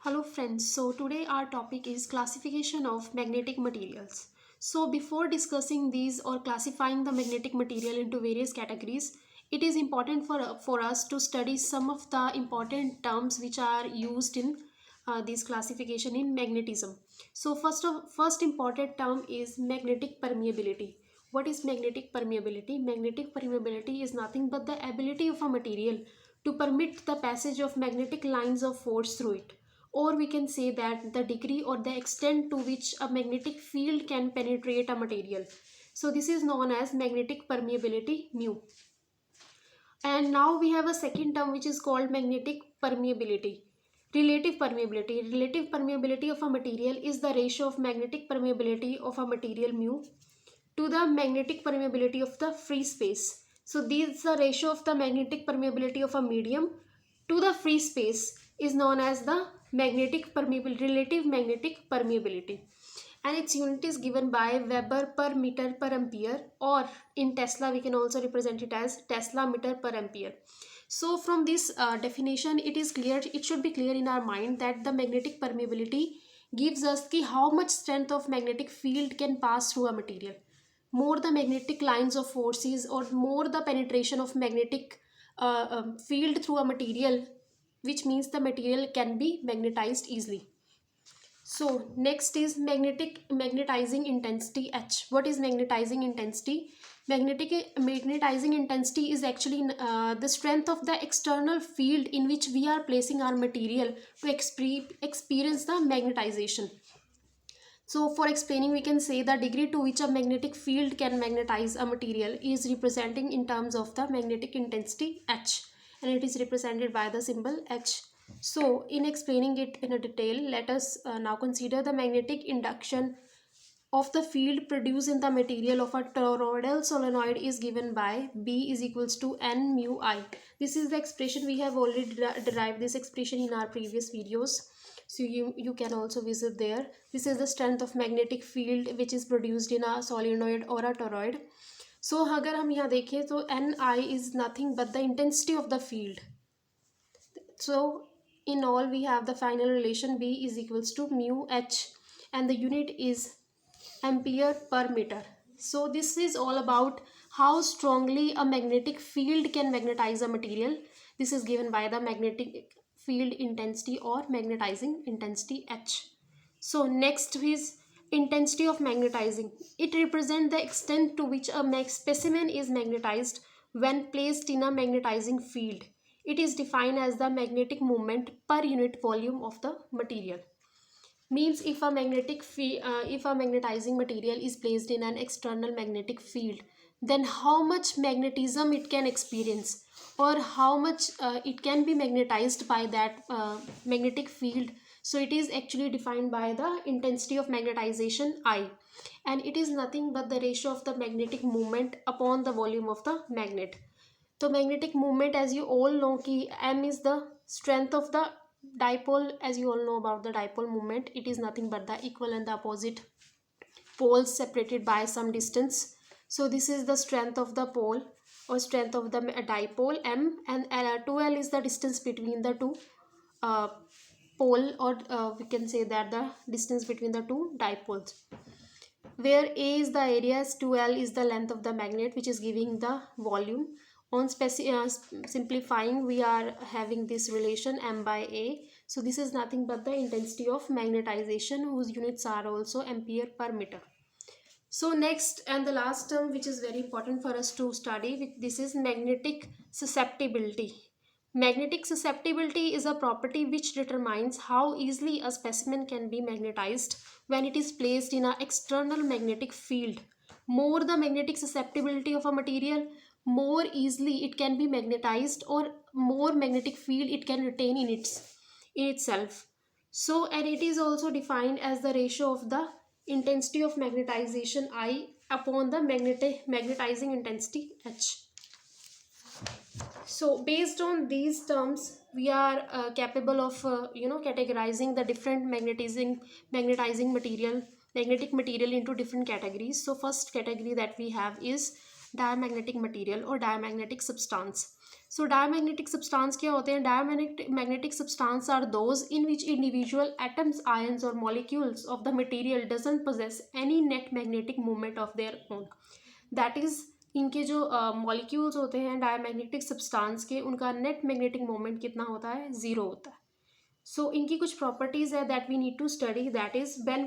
Hello friends, so today our topic is classification of magnetic materials. So before discussing these or classifying the magnetic material into various categories, it is important for us to study some of the important terms which are used in this classification in magnetism. So first important term is magnetic permeability. What is magnetic permeability? Magnetic permeability is nothing but the ability of a material to permit the passage of magnetic lines of force through it, or we can say that the degree or the extent to which a magnetic field can penetrate a material. So this is known as magnetic permeability mu. And now we have a second term which is called magnetic permeability. Relative permeability of a material is the ratio of magnetic permeability of a material mu to the magnetic permeability of the free space. So this is the ratio of the magnetic permeability of a medium to the free space is known as the magnetic permeability, relative magnetic permeability. And its unit is given by Weber per meter per ampere, or in Tesla we can also represent it as Tesla meter per ampere. So from this definition, it should be clear in our mind that the magnetic permeability gives us the how much strength of magnetic field can pass through a material. More the magnetic lines of forces or more the penetration of magnetic field through a material, which means the material can be magnetized easily. So next is magnetizing intensity H. What is magnetizing intensity? Magnetizing intensity is actually the strength of the external field in which we are placing our material to experience the magnetization. So for explaining, we can say the degree to which a magnetic field can magnetize a material is representing in terms of the magnetic intensity H, and it is represented by the symbol H. So in explaining it in a detail, let us now consider the magnetic induction of the field produced in the material of a toroidal solenoid is given by B is equals to N mu I. This is the expression we have already derived this expression in our previous videos. So you can also visit there. This is the strength of magnetic field which is produced in a solenoid or a toroid. So अगर हम यहाँ देखें तो Ni is nothing but the intensity of the field. So in all we have the final relation B is equals to mu H, and the unit is ampere per meter. So this is all about how strongly a magnetic field can magnetize a material. This is given by the magnetic field intensity or magnetizing intensity H. So next is intensity of magnetizing. It represents the extent to which a specimen is magnetized when placed in a magnetizing field. It is defined as the magnetic moment per unit volume of the material. Means if a magnetizing material is placed in an external magnetic field, then how much magnetism it can experience, or how much it can be magnetized by that magnetic field. So it is actually defined by the intensity of magnetization I, and it is nothing but the ratio of the magnetic moment upon the volume of the magnet. So magnetic moment, as you all know ki m is the strength of the dipole. As you all know about the dipole moment, it is nothing but the equal and the opposite poles separated by some distance. So this is the strength of the pole or strength of the dipole m, and 2l is the distance between the two uh, pole, or we can say that the distance between the two dipoles, where A is the area, 2L is the length of the magnet which is giving the volume. On simplifying, we are having this relation m by A. So this is nothing but the intensity of magnetization, whose units are also ampere per meter. So next and the last term which is very important for us to study, this is magnetic susceptibility. Magnetic susceptibility is a property which determines how easily a specimen can be magnetized when it is placed in an external magnetic field. More the magnetic susceptibility of a material, more easily it can be magnetized, or more magnetic field it can retain in itself. So, and it is also defined as the ratio of the intensity of magnetization I upon the magnetizing intensity H. So based on these terms, we are capable of categorizing the different magnetizing magnetic material into different categories. So first category that we have is diamagnetic material or diamagnetic substance. So diamagnetic substance क्या होते हैं? Diamagnetic substance are those in which individual atoms, ions और molecules of the material doesn't possess any net magnetic movement of their own. That is, इनके जो molecules होते हैं diamagnetic substance के, उनका नेट मैग्नेटिक मोमेंट कितना होता है? ज़ीरो होता है। सो इनकी कुछ प्रॉपर्टीज है that we need to study, that is when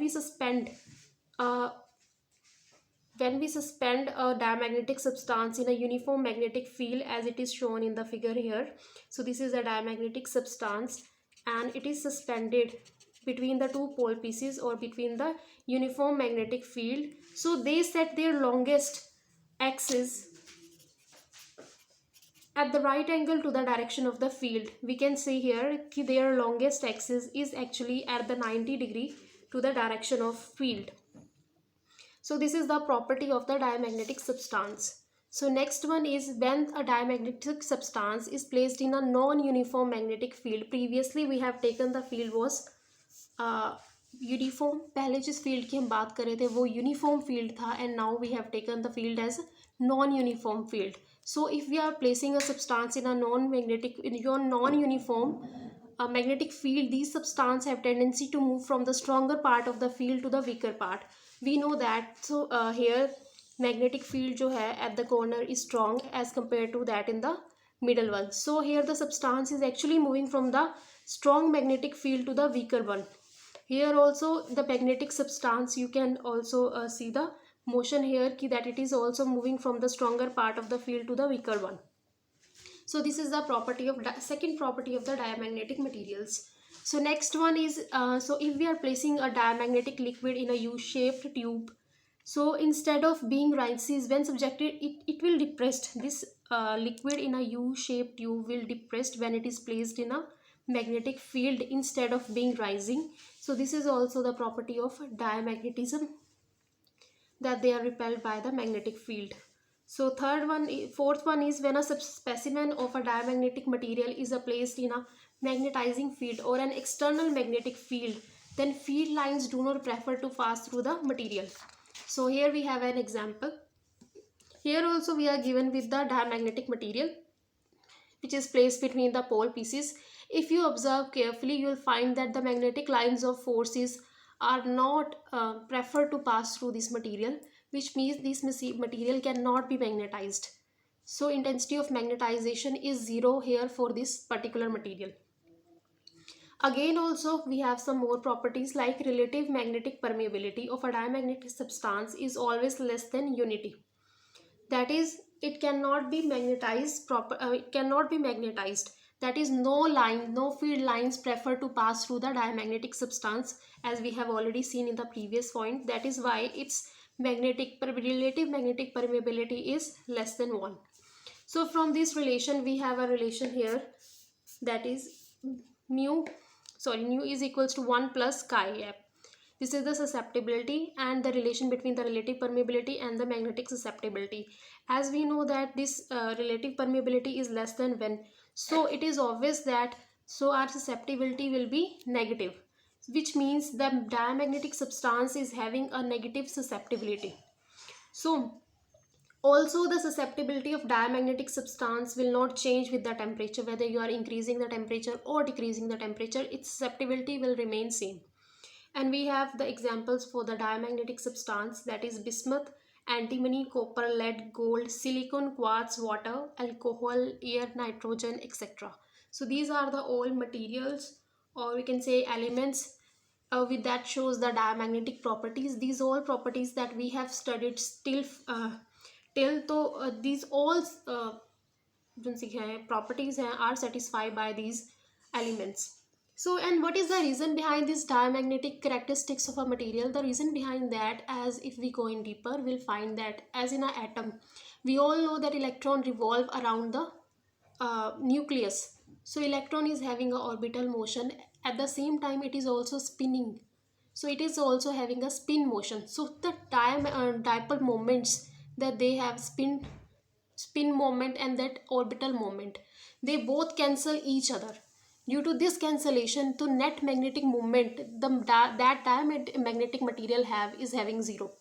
we suspend a diamagnetic substance in a uniform magnetic field as it is shown in the figure here. So this is a diamagnetic substance and it is suspended between the two pole pieces or between the uniform magnetic field. So they set their longest axis at the right angle to the direction of the field. We can see here that their longest axis is actually at the 90 degree to the direction of field. So this is the property of the diamagnetic substance. So next one is when a diamagnetic substance is placed in a non-uniform magnetic field. Previously we have taken the field was uniform. पहले जिस field की हम बात कर रहे थे वो uniform field था, and now we have taken the field as non-uniform field. So if we are placing a substance in a non-uniform magnetic field, these substances have tendency to move from the stronger part of the field to the weaker part. We know that. So here magnetic field जो है at the corner is strong as compared to that in the middle one. So here the substance is actually moving from the strong magnetic field to the weaker one. Here also the magnetic substance, you can also see the motion here ki that it is also moving from the stronger part of the field to the weaker one. So this is the property of second property of the diamagnetic materials. So next one is so if we are placing a diamagnetic liquid in a U-shaped tube, so instead of being rises when subjected, it will depressed. This liquid in a U-shaped tube will depressed when it is placed in a magnetic field instead of being rising. So this is also the property of diamagnetism, that they are repelled by the magnetic field. So fourth one is when a specimen of a diamagnetic material is placed in a magnetizing field or an external magnetic field, then field lines do not prefer to pass through the material. So here we have an example. Here also we are given with the diamagnetic material which is placed between the pole pieces. If you observe carefully, you will find that the magnetic lines of forces are not preferred to pass through this material, which means this material cannot be magnetized. So intensity of magnetization is zero here for this particular material. Again also we have some more properties like relative magnetic permeability of a diamagnetic substance is always less than unity. That is, it cannot be magnetized that is, no field lines prefer to pass through the diamagnetic substance, as we have already seen in the previous point. That is why its relative magnetic permeability is less than 1. So from this relation we have a relation here, that is mu is equals to 1 plus chi f. This is the susceptibility and the relation between the relative permeability and the magnetic susceptibility. As we know that this relative permeability is less than 1, so it is obvious that our susceptibility will be negative, which means the diamagnetic substance is having a negative susceptibility. So also the susceptibility of diamagnetic substance will not change with the temperature. Whether you are increasing the temperature or decreasing the temperature, its susceptibility will remain same. And we have the examples for the diamagnetic substance, that is bismuth, antimony, copper, lead, gold, silicon, quartz, water, alcohol, air, nitrogen, etc. So these are the all materials, or we can say elements with that shows the diamagnetic properties. These all properties that we have studied still these all properties are satisfied by these elements. So, and what is the reason behind this diamagnetic characteristics of a material? The reason behind that, as if we go in deeper, we'll find that as in an atom, we all know that electron revolve around the nucleus. So electron is having a orbital motion. At the same time, it is also spinning. So it is also having a spin motion. So the dipole moments that they have spin moment and that orbital moment, they both cancel each other. Due to this cancellation, the net magnetic moment that diamagnetic material is having 0.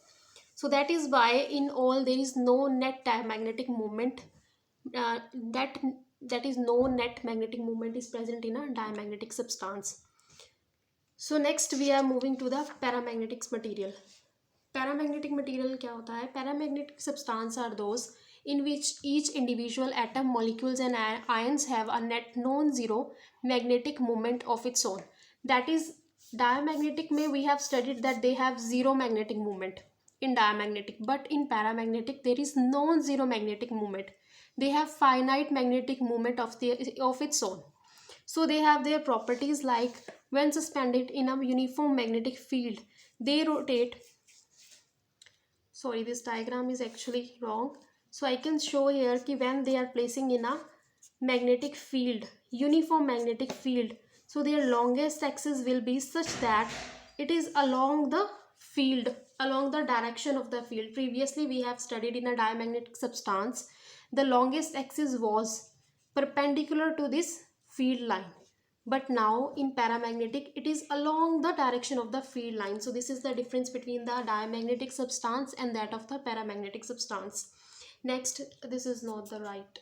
So that is why in all there is no net diamagnetic moment. That that is no net magnetic moment is present in a diamagnetic substance. So next we are moving to the paramagnetic material. Paramagnetic material क्या होता है? Paramagnetic substance are those in which each individual atom, molecules and ions have a net non-zero magnetic moment of its own. That is, diamagnetic में we have studied that they have zero magnetic moment in diamagnetic, but in paramagnetic there is non-zero magnetic moment. They have finite magnetic moment of its own. So they have their properties like when suspended in a uniform magnetic field, they rotate. Sorry, this diagram is actually wrong. So I can show here कि when they are placing in a magnetic field, uniform magnetic field, so their longest axis will be such that it is along the field, along the direction of the field. Previously we have studied in a diamagnetic substance, the longest axis was perpendicular to this field line, but now in paramagnetic it is along the direction of the field line. So this is the difference between the diamagnetic substance and that of the paramagnetic substance. Next, this is not the right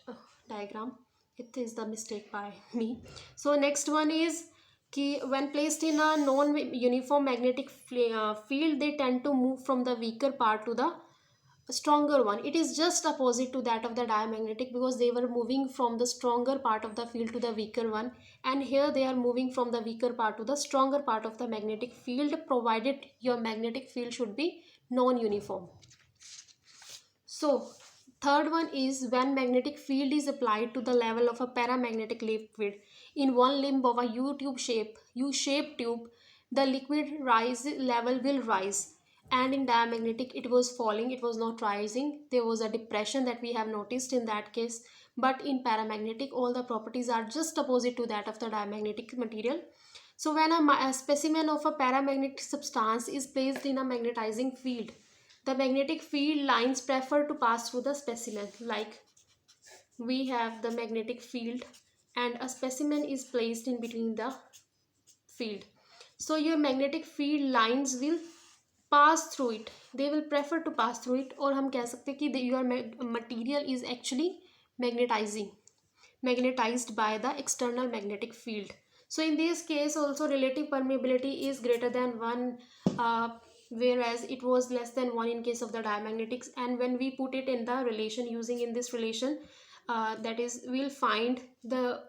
diagram, it is the mistake by me. So next one is कि when placed in a non-uniform magnetic field, they tend to move from the weaker part to the stronger one. It is just opposite to that of the diamagnetic, because they were moving from the stronger part of the field to the weaker one, and here they are moving from the weaker part to the stronger part of the magnetic field, provided your magnetic field should be non-uniform. So third one is when magnetic field is applied to the level of a paramagnetic liquid in one limb of a U-shaped tube, the liquid level will rise, and in diamagnetic it was falling, it was not rising. There was a depression that we have noticed in that case, but in paramagnetic all the properties are just opposite to that of the diamagnetic material. So when a specimen of a paramagnetic substance is placed in a magnetizing field, the magnetic field lines prefer to pass through the specimen. Like we have the magnetic field and a specimen is placed in between the field, so your magnetic field lines will pass through it, they will prefer to pass through it. और हम कह सकते हैं कि your material is actually magnetized by the external magnetic field. So in this case also relative permeability is greater than 1, whereas it was less than 1 in case of the diamagnetics. And when we put it in the relation, using in this relation, that is, we'll find the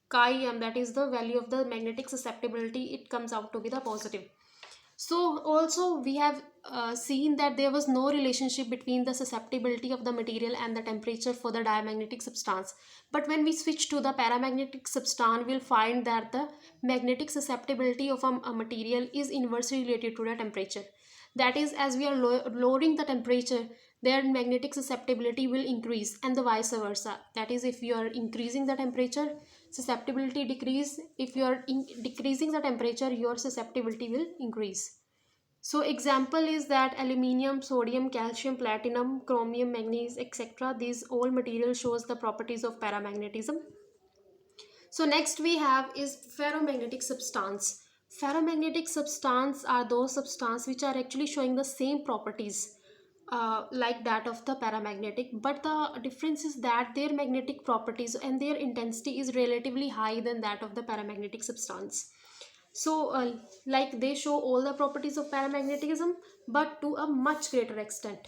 chi-m, that is the value of the magnetic susceptibility, it comes out to be the positive. So also we have seen that there was no relationship between the susceptibility of the material and the temperature for the diamagnetic substance. But when we switch to the paramagnetic substance, we'll find that the magnetic susceptibility of a material is inversely related to the temperature. That is, as we are lowering the temperature, their magnetic susceptibility will increase, and the vice versa. That is, if you are increasing the temperature, susceptibility decrease. If you are decreasing the temperature, your susceptibility will increase. So example is that aluminium, sodium, calcium, platinum, chromium, manganese, etc. These all materials shows the properties of paramagnetism. So next we have is ferromagnetic substance. Ferromagnetic substance are those substances which are actually showing the same properties like that of the paramagnetic, but the difference is that their magnetic properties and their intensity is relatively higher than that of the paramagnetic substance. So like they show all the properties of paramagnetism, but to a much greater extent.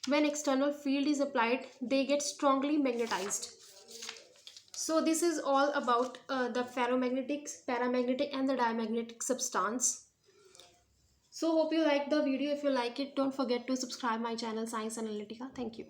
When external field is applied, they get strongly magnetized. So this is all about the ferromagnetics, paramagnetic and the diamagnetic substance. So hope you like the video. If you like it, don't forget to subscribe my channel Science Analytica. Thank you.